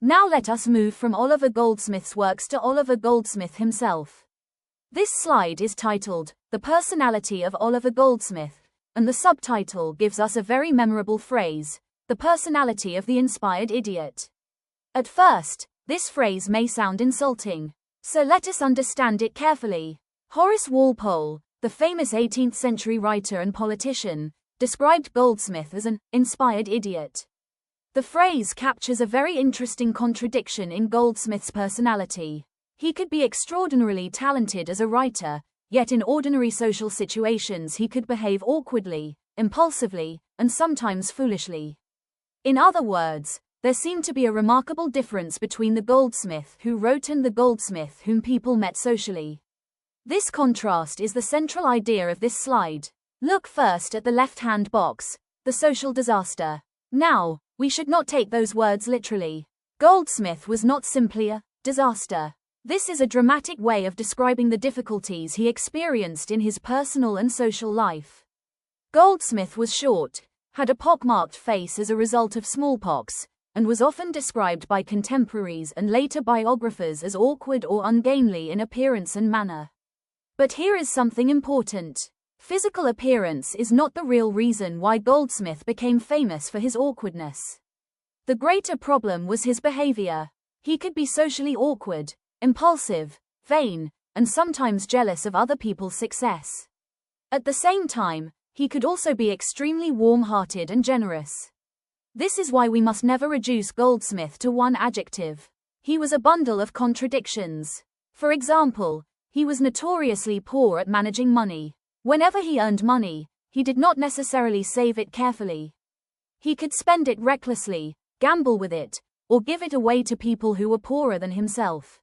Now let us move from Oliver Goldsmith's works to Oliver Goldsmith himself. This slide is titled, "The Personality of Oliver Goldsmith," and the subtitle gives us a very memorable phrase, "The personality of the inspired idiot." At first, this phrase may sound insulting, so let us understand it carefully. Horace Walpole, the famous 18th century writer and politician, described Goldsmith as an inspired idiot. The phrase captures a very interesting contradiction in Goldsmith's personality. He could be extraordinarily talented as a writer, yet in ordinary social situations he could behave awkwardly, impulsively, and sometimes foolishly. In other words, there seemed to be a remarkable difference between the Goldsmith who wrote and the Goldsmith whom people met socially. This contrast is the central idea of this slide. Look first at the left-hand box, the social disaster. Now, we should not take those words literally. Goldsmith was not simply a disaster. This is a dramatic way of describing the difficulties he experienced in his personal and social life. Goldsmith was short, had a pockmarked face as a result of smallpox, and was often described by contemporaries and later biographers as awkward or ungainly in appearance and manner. But here is something important. Physical appearance is not the real reason why Goldsmith became famous for his awkwardness. The greater problem was his behavior. He could be socially awkward, impulsive, vain, and sometimes jealous of other people's success. At the same time, he could also be extremely warm-hearted and generous. This is why we must never reduce Goldsmith to one adjective. He was a bundle of contradictions. For example, he was notoriously poor at managing money. Whenever he earned money, he did not necessarily save it carefully. He could spend it recklessly, gamble with it, or give it away to people who were poorer than himself.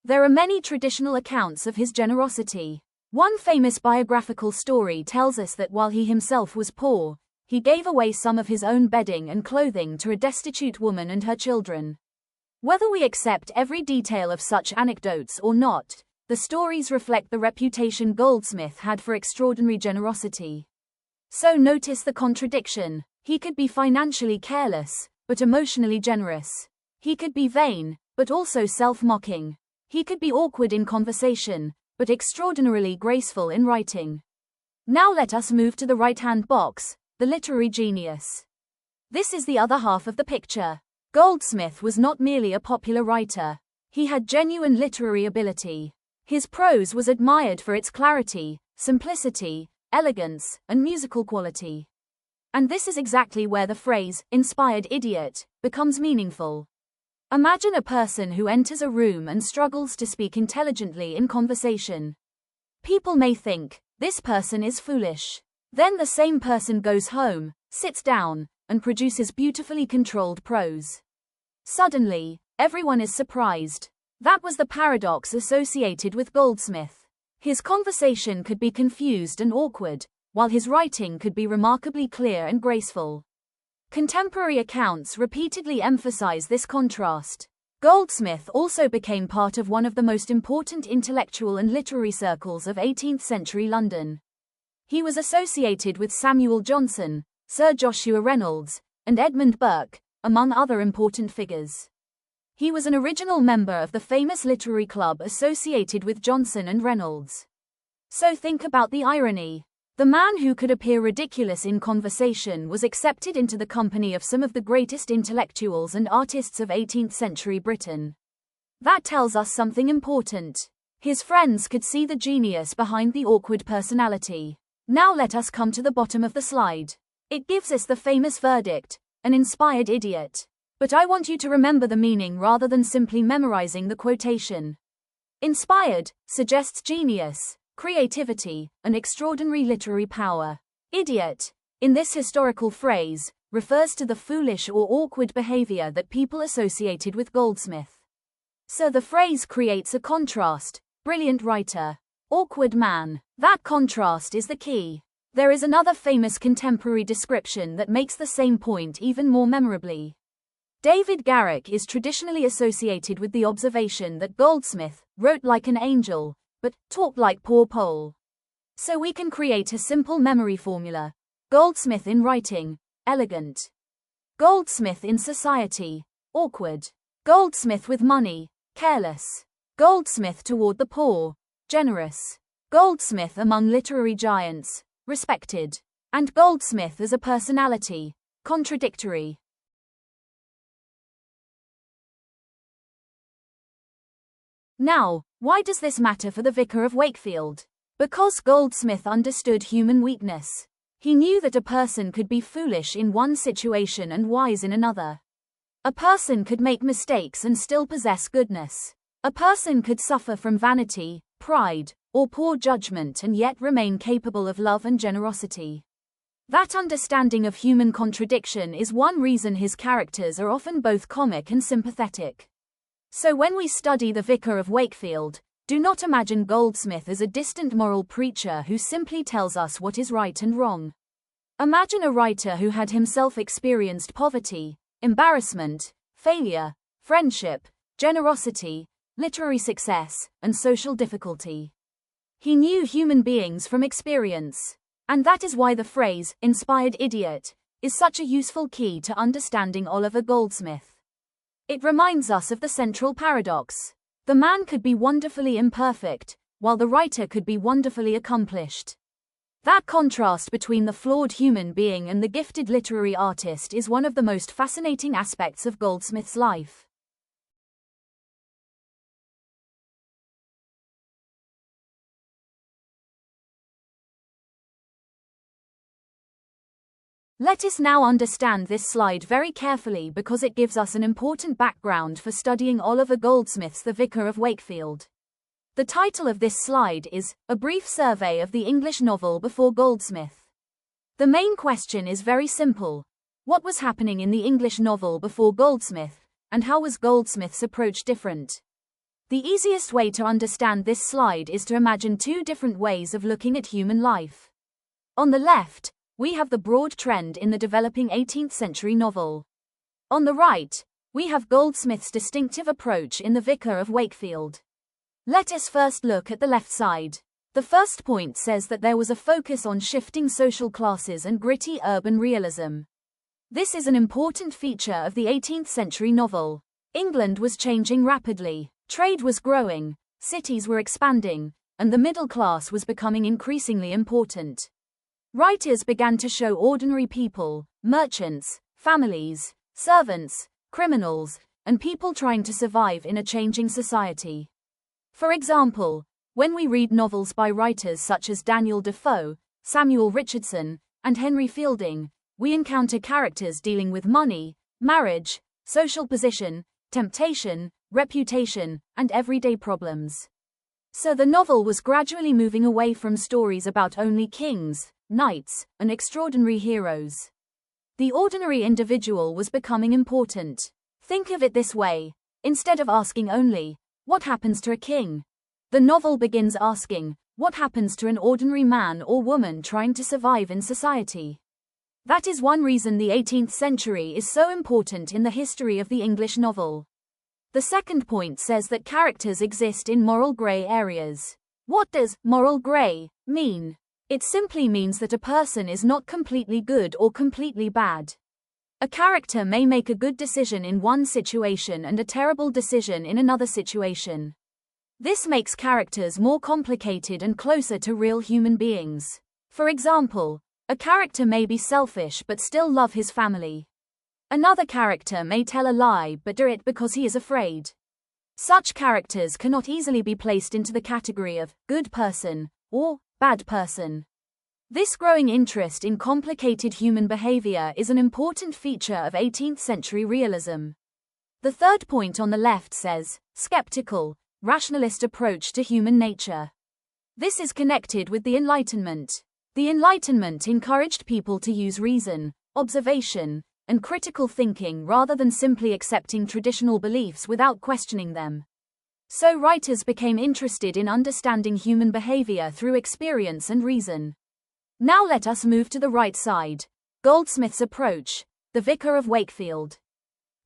There are many traditional accounts of his generosity. One famous biographical story tells us that while he himself was poor, he gave away some of his own bedding and clothing to a destitute woman and her children. Whether we accept every detail of such anecdotes or not, the stories reflect the reputation Goldsmith had for extraordinary generosity. So notice the contradiction. He could be financially careless, but emotionally generous. He could be vain, but also self-mocking. He could be awkward in conversation, but extraordinarily graceful in writing. Now let us move to the right-hand box, the literary genius. This is the other half of the picture. Goldsmith was not merely a popular writer. He had genuine literary ability. His prose was admired for its clarity, simplicity, elegance, and musical quality. And this is exactly where the phrase, inspired idiot, becomes meaningful. Imagine a person who enters a room and struggles to speak intelligently in conversation. People may think, this person is foolish. Then the same person goes home, sits down, and produces beautifully controlled prose. Suddenly, everyone is surprised. That was the paradox associated with Goldsmith. His conversation could be confused and awkward, while his writing could be remarkably clear and graceful. Contemporary accounts repeatedly emphasize this contrast. Goldsmith also became part of one of the most important intellectual and literary circles of 18th century London. He was associated with Samuel Johnson, Sir Joshua Reynolds, and Edmund Burke, among other important figures. He was an original member of the famous literary club associated with Johnson and Reynolds. So think about the irony. The man who could appear ridiculous in conversation was accepted into the company of some of the greatest intellectuals and artists of 18th century Britain. That tells us something important. His friends could see the genius behind the awkward personality. Now let us come to the bottom of the slide. It gives us the famous verdict, an inspired idiot. But I want you to remember the meaning rather than simply memorizing the quotation. Inspired suggests genius, creativity, and extraordinary literary power. Idiot, in this historical phrase, refers to the foolish or awkward behavior that people associated with Goldsmith. So the phrase creates a contrast: brilliant writer, awkward man. That contrast is the key. There is another famous contemporary description that makes the same point even more memorably. David Garrick is traditionally associated with the observation that Goldsmith wrote like an angel, but talked like poor Pole. So we can create a simple memory formula. Goldsmith in writing, elegant. Goldsmith in society, awkward. Goldsmith with money, careless. Goldsmith toward the poor, generous. Goldsmith among literary giants, respected. And Goldsmith as a personality, contradictory. Now, why does this matter for the Vicar of Wakefield? Because Goldsmith understood human weakness. He knew that a person could be foolish in one situation and wise in another. A person could make mistakes and still possess goodness. A person could suffer from vanity, pride, or poor judgment and yet remain capable of love and generosity. That understanding of human contradiction is one reason his characters are often both comic and sympathetic. So when we study the Vicar of Wakefield, do not imagine Goldsmith as a distant moral preacher who simply tells us what is right and wrong. Imagine a writer who had himself experienced poverty, embarrassment, failure, friendship, generosity, literary success, and social difficulty. He knew human beings from experience. And that is why the phrase, inspired idiot, is such a useful key to understanding Oliver Goldsmith. It reminds us of the central paradox. The man could be wonderfully imperfect, while the writer could be wonderfully accomplished. That contrast between the flawed human being and the gifted literary artist is one of the most fascinating aspects of Goldsmith's life. Let us now understand this slide very carefully because it gives us an important background for studying Oliver Goldsmith's The Vicar of Wakefield. The title of this slide is A Brief Survey of the English Novel Before Goldsmith. The main question is very simple. What was happening in the English novel before Goldsmith, and how was Goldsmith's approach different? The easiest way to understand this slide is to imagine two different ways of looking at human life. On the left, we have the broad trend in the developing 18th century novel. On the right, we have Goldsmith's distinctive approach in The Vicar of Wakefield. Let us first look at the left side. The first point says that there was a focus on shifting social classes and gritty urban realism. This is an important feature of the 18th century novel. England was changing rapidly, trade was growing, cities were expanding, and the middle class was becoming increasingly important. Writers began to show ordinary people, merchants, families, servants, criminals, and people trying to survive in a changing society. For example, when we read novels by writers such as Daniel Defoe, Samuel Richardson, and Henry Fielding, we encounter characters dealing with money, marriage, social position, temptation, reputation, and everyday problems. So the novel was gradually moving away from stories about only kings, knights, and extraordinary heroes. The ordinary individual was becoming important. Think of it this way. Instead of asking only, what happens to a king? The novel begins asking, what happens to an ordinary man or woman trying to survive in society? That is one reason the 18th century is so important in the history of the English novel. The second point says that characters exist in moral grey areas. What does moral grey mean? It simply means that a person is not completely good or completely bad. A character may make a good decision in one situation and a terrible decision in another situation. This makes characters more complicated and closer to real human beings. For example, a character may be selfish but still love his family. Another character may tell a lie but do it because he is afraid. Such characters cannot easily be placed into the category of good person or bad person. This growing interest in complicated human behavior is an important feature of 18th century realism. The third point on the left says, skeptical, rationalist approach to human nature. This is connected with the Enlightenment. The Enlightenment encouraged people to use reason, observation, and critical thinking rather than simply accepting traditional beliefs without questioning them. So writers became interested in understanding human behavior through experience and reason. Now let us move to the right side. Goldsmith's approach, The Vicar of Wakefield.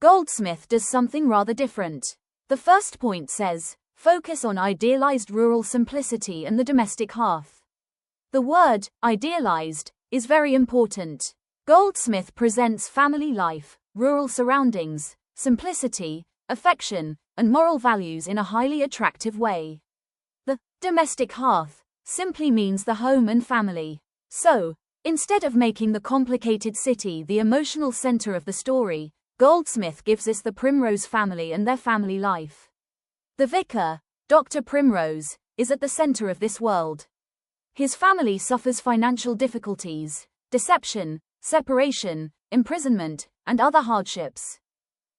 Goldsmith does something rather different. The first point says, focus on idealized rural simplicity and the domestic hearth. The word, idealized, is very important. Goldsmith presents family life, rural surroundings, simplicity, affection, and moral values in a highly attractive way. The domestic hearth simply means the home and family. So, instead of making the complicated city the emotional center of the story, Goldsmith gives us the Primrose family and their family life. The vicar, Dr. Primrose, is at the center of this world. His family suffers financial difficulties, deception, separation, imprisonment, and other hardships.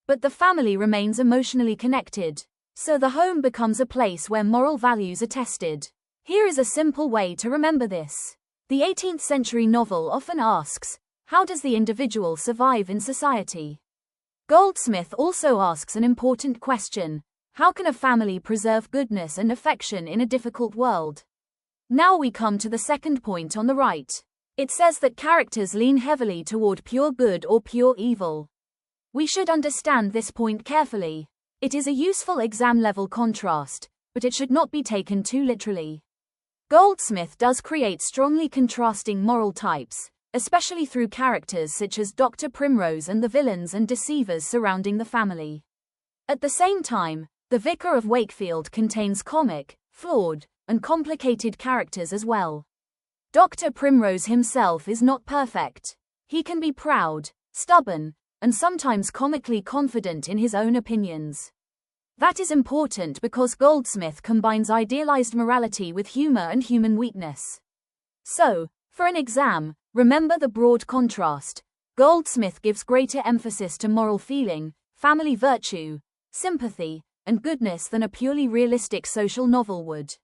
But the family remains emotionally connected, so the home becomes a place where moral values are tested. Here is a simple way to remember this. The 18th century novel often asks, how does the individual survive in society? Goldsmith also asks an important question, how can a family preserve goodness and affection in a difficult world? Now we come to the second point on the right. It says that characters lean heavily toward pure good or pure evil. We should understand this point carefully. It is a useful exam-level contrast, but it should not be taken too literally. Goldsmith does create strongly contrasting moral types, especially through characters such as Dr. Primrose and the villains and deceivers surrounding the family. At the same time, the Vicar of Wakefield contains comic, flawed, and complicated characters as well. Dr. Primrose himself is not perfect. He can be proud, stubborn, and sometimes comically confident in his own opinions. That is important because Goldsmith combines idealized morality with humor and human weakness. So, for an exam, remember the broad contrast. Goldsmith gives greater emphasis to moral feeling, family virtue, sympathy, and goodness than a purely realistic social novel would.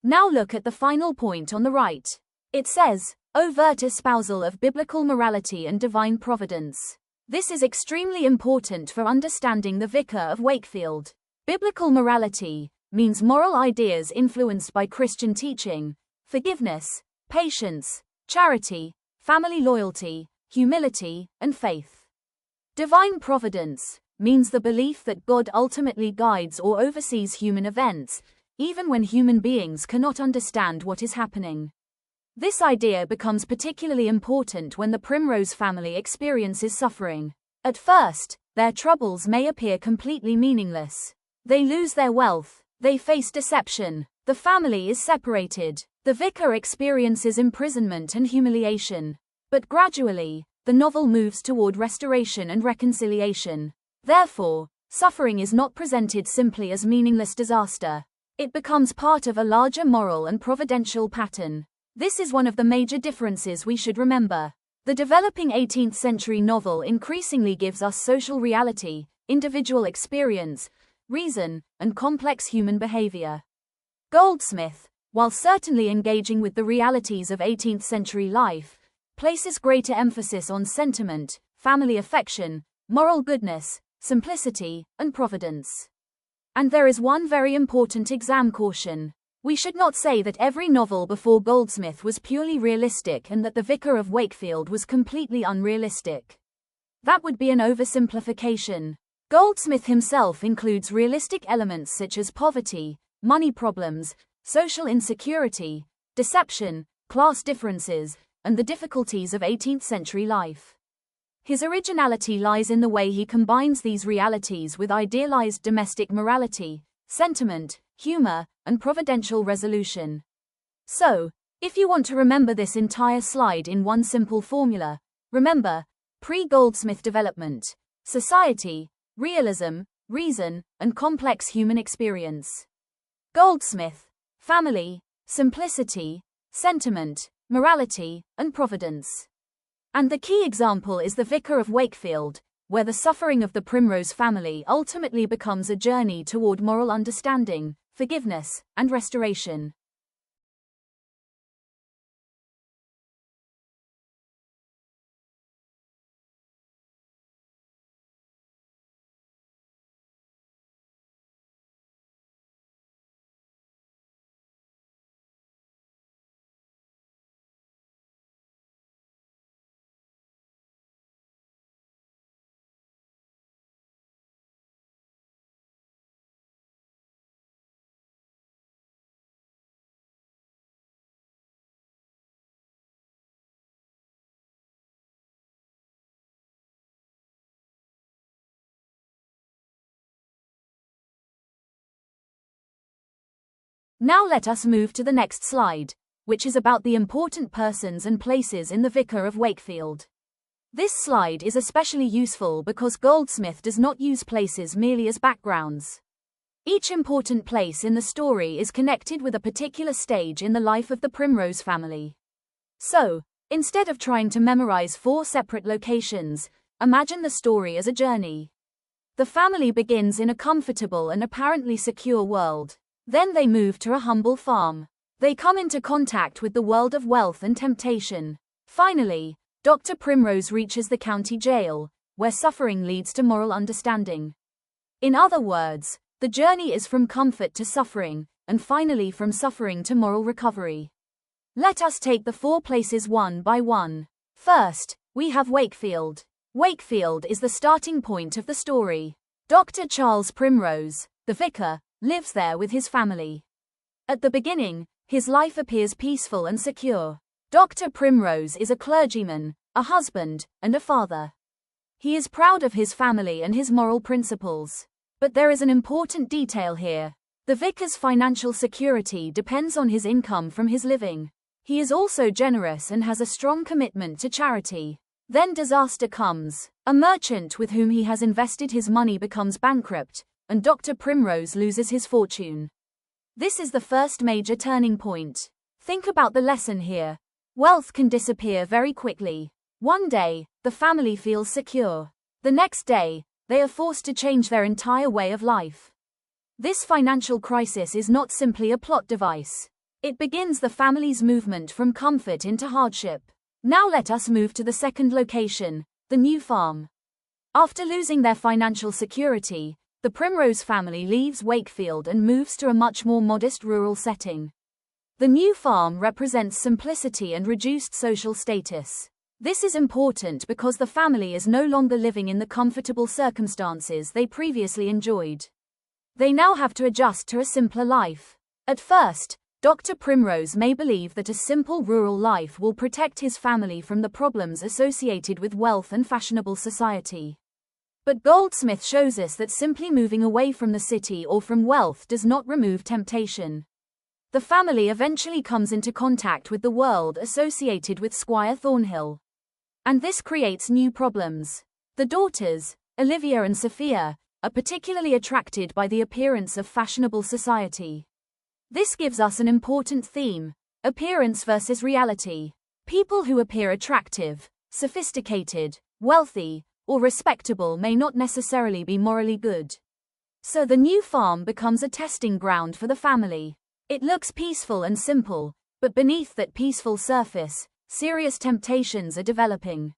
Now look at the final point on the right. It says, overt espousal of biblical morality and divine providence. This is extremely important for understanding the Vicar of Wakefield. Biblical morality means moral ideas influenced by Christian teaching, forgiveness, patience, charity, family loyalty, humility, and faith. Divine providence means the belief that God ultimately guides or oversees human events, even when human beings cannot understand what is happening. This idea becomes particularly important when the Primrose family experiences suffering. At first, their troubles may appear completely meaningless. They lose their wealth, they face deception, the family is separated, the vicar experiences imprisonment and humiliation. But gradually, the novel moves toward restoration and reconciliation. Therefore, suffering is not presented simply as meaningless disaster. It becomes part of a larger moral and providential pattern. This is one of the major differences we should remember. The developing 18th century novel increasingly gives us social reality, individual experience, reason, and complex human behavior. Goldsmith, while certainly engaging with the realities of 18th century life, places greater emphasis on sentiment, family affection, moral goodness, simplicity, and providence. And there is one very important exam caution. We should not say that every novel before Goldsmith was purely realistic and that the Vicar of Wakefield was completely unrealistic. That would be an oversimplification. Goldsmith himself includes realistic elements such as poverty, money problems, social insecurity, deception, class differences, and the difficulties of 18th century life. His originality lies in the way he combines these realities with idealized domestic morality, sentiment, humor, and providential resolution. So, if you want to remember this entire slide in one simple formula, remember, pre-Goldsmith development, society, realism, reason, and complex human experience. Goldsmith, family, simplicity, sentiment, morality, and providence. And the key example is the Vicar of Wakefield, where the suffering of the Primrose family ultimately becomes a journey toward moral understanding, forgiveness, and restoration. Now let us move to the next slide, which is about the important persons and places in the Vicar of Wakefield. This slide is especially useful because Goldsmith does not use places merely as backgrounds. Each important place in the story is connected with a particular stage in the life of the Primrose family. So, instead of trying to memorize 4 separate locations, imagine the story as a journey. The family begins in a comfortable and apparently secure world. Then they move to a humble farm. They come into contact with the world of wealth and temptation. Finally, Dr. Primrose reaches the county jail, where suffering leads to moral understanding. In other words, the journey is from comfort to suffering, and finally from suffering to moral recovery. Let us take the 4 places one by one. First, we have Wakefield. Wakefield is the starting point of the story. Dr. Charles Primrose, the vicar, lives there with his family. At the beginning, his life appears peaceful and secure. Dr. Primrose is a clergyman, a husband, and a father. He is proud of his family and his moral principles. But there is an important detail here. The vicar's financial security depends on his income from his living. He is also generous and has a strong commitment to charity. Then disaster comes. A merchant with whom he has invested his money becomes bankrupt, and Dr. Primrose loses his fortune. This is the first major turning point. Think about the lesson here. Wealth can disappear very quickly. One day, the family feels secure. The next day, they are forced to change their entire way of life. This financial crisis is not simply a plot device. It begins the family's movement from comfort into hardship. Now let us move to the second location, the new farm. After losing their financial security, the Primrose family leaves Wakefield and moves to a much more modest rural setting. The new farm represents simplicity and reduced social status. This is important because the family is no longer living in the comfortable circumstances they previously enjoyed. They now have to adjust to a simpler life. At first, Dr. Primrose may believe that a simple rural life will protect his family from the problems associated with wealth and fashionable society. But Goldsmith shows us that simply moving away from the city or from wealth does not remove temptation. The family eventually comes into contact with the world associated with Squire Thornhill. And this creates new problems. The daughters, Olivia and Sophia, are particularly attracted by the appearance of fashionable society. This gives us an important theme: appearance versus reality. People who appear attractive, sophisticated, wealthy, or respectable may not necessarily be morally good. So the new farm becomes a testing ground for the family. It looks peaceful and simple, but beneath that peaceful surface, serious temptations are developing.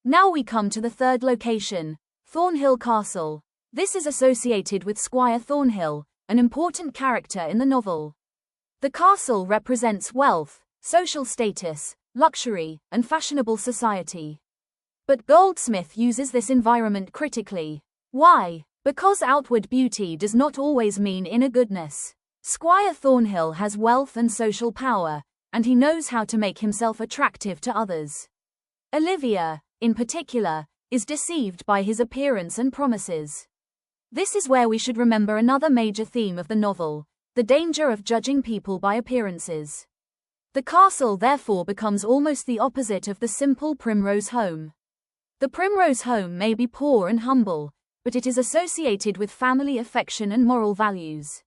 Now we come to the third location, Thornhill Castle. This is associated with Squire Thornhill, an important character in the novel. The castle represents wealth, social status, luxury, and fashionable society. But Goldsmith uses this environment critically. Why? Because outward beauty does not always mean inner goodness. Squire Thornhill has wealth and social power, and he knows how to make himself attractive to others. Olivia, in particular, is deceived by his appearance and promises. This is where we should remember another major theme of the novel: the danger of judging people by appearances. The castle therefore becomes almost the opposite of the simple Primrose home. The Primrose home may be poor and humble, but it is associated with family affection and moral values.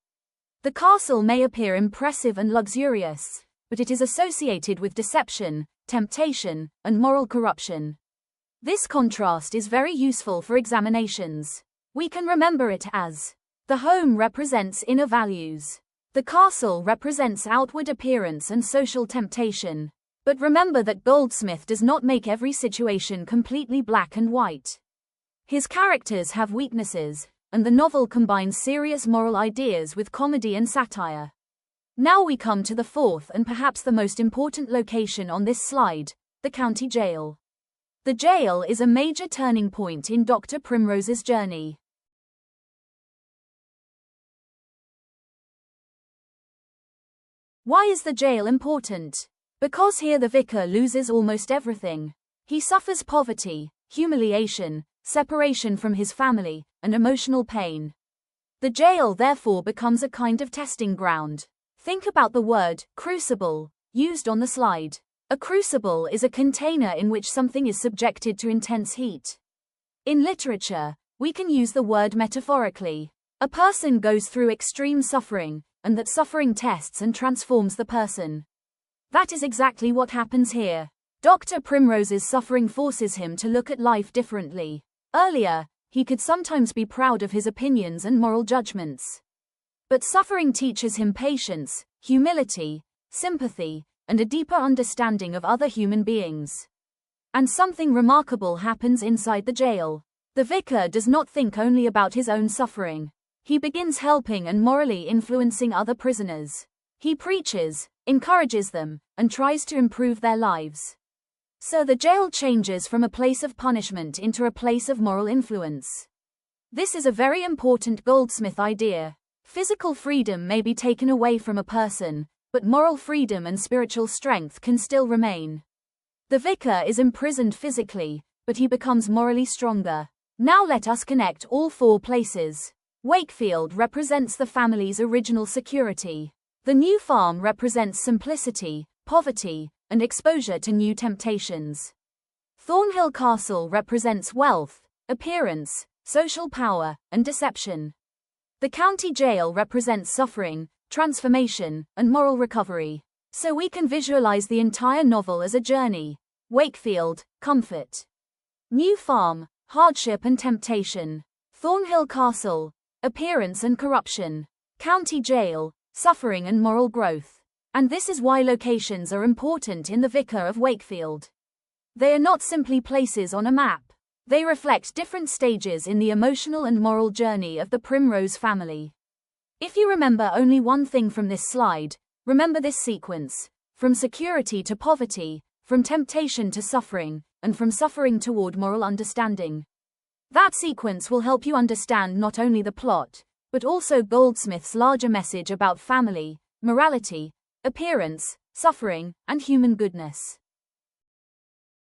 The castle may appear impressive and luxurious, but it is associated with deception, temptation, and moral corruption. This contrast is very useful for examinations. We can remember it as: the home represents inner values. The castle represents outward appearance and social temptation. But remember that Goldsmith does not make every situation completely black and white. His characters have weaknesses, and the novel combines serious moral ideas with comedy and satire. Now we come to the fourth and perhaps the most important location on this slide, the county jail. The jail is a major turning point in Dr. Primrose's journey. Why is the jail important? Because here the vicar loses almost everything. He suffers poverty, humiliation, separation from his family, and emotional pain. The jail therefore becomes a kind of testing ground. Think about the word crucible used on the slide. A crucible is a container in which something is subjected to intense heat. In literature, we can use the word metaphorically. A person goes through extreme suffering, and that suffering tests and transforms the person. That is exactly what happens here. Dr. Primrose's suffering forces him to look at life differently. Earlier, he could sometimes be proud of his opinions and moral judgments. But suffering teaches him patience, humility, sympathy, and a deeper understanding of other human beings. And something remarkable happens inside the jail. The vicar does not think only about his own suffering. He begins helping and morally influencing other prisoners. He preaches, encourages them, and tries to improve their lives. So the jail changes from a place of punishment into a place of moral influence. This is a very important Goldsmith idea. Physical freedom may be taken away from a person, but moral freedom and spiritual strength can still remain. The vicar is imprisoned physically, but he becomes morally stronger. Now let us connect all four places. Wakefield represents the family's original security. The new farm represents simplicity, poverty, and exposure to new temptations. Thornhill Castle represents wealth, appearance, social power, and deception. The county jail represents suffering, transformation, and moral recovery. So we can visualize the entire novel as a journey. Wakefield, comfort. New farm, hardship and temptation. Thornhill Castle, appearance and corruption. County jail, suffering and moral growth. And this is why locations are important in the Vicar of Wakefield. They are not simply places on a map. They reflect different stages in the emotional and moral journey of the Primrose family. If you remember only one thing from this slide, remember this sequence: from security to poverty, from temptation to suffering, and from suffering toward moral understanding. That sequence will help you understand not only the plot, but also Goldsmith's larger message about family, morality, appearance, suffering, and human goodness.